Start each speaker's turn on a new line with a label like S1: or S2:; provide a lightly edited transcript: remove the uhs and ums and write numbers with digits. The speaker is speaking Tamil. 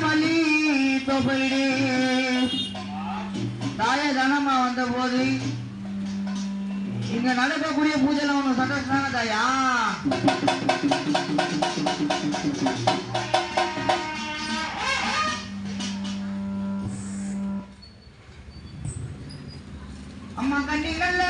S1: பள்ளி தொகையிடு தாய தனமா வந்த போது இங்க நடக்கக்கூடிய பூஜைல ஒண்ணு சந்தோஷம் தானே தாயா? அம்மா கண்ணிகள்ல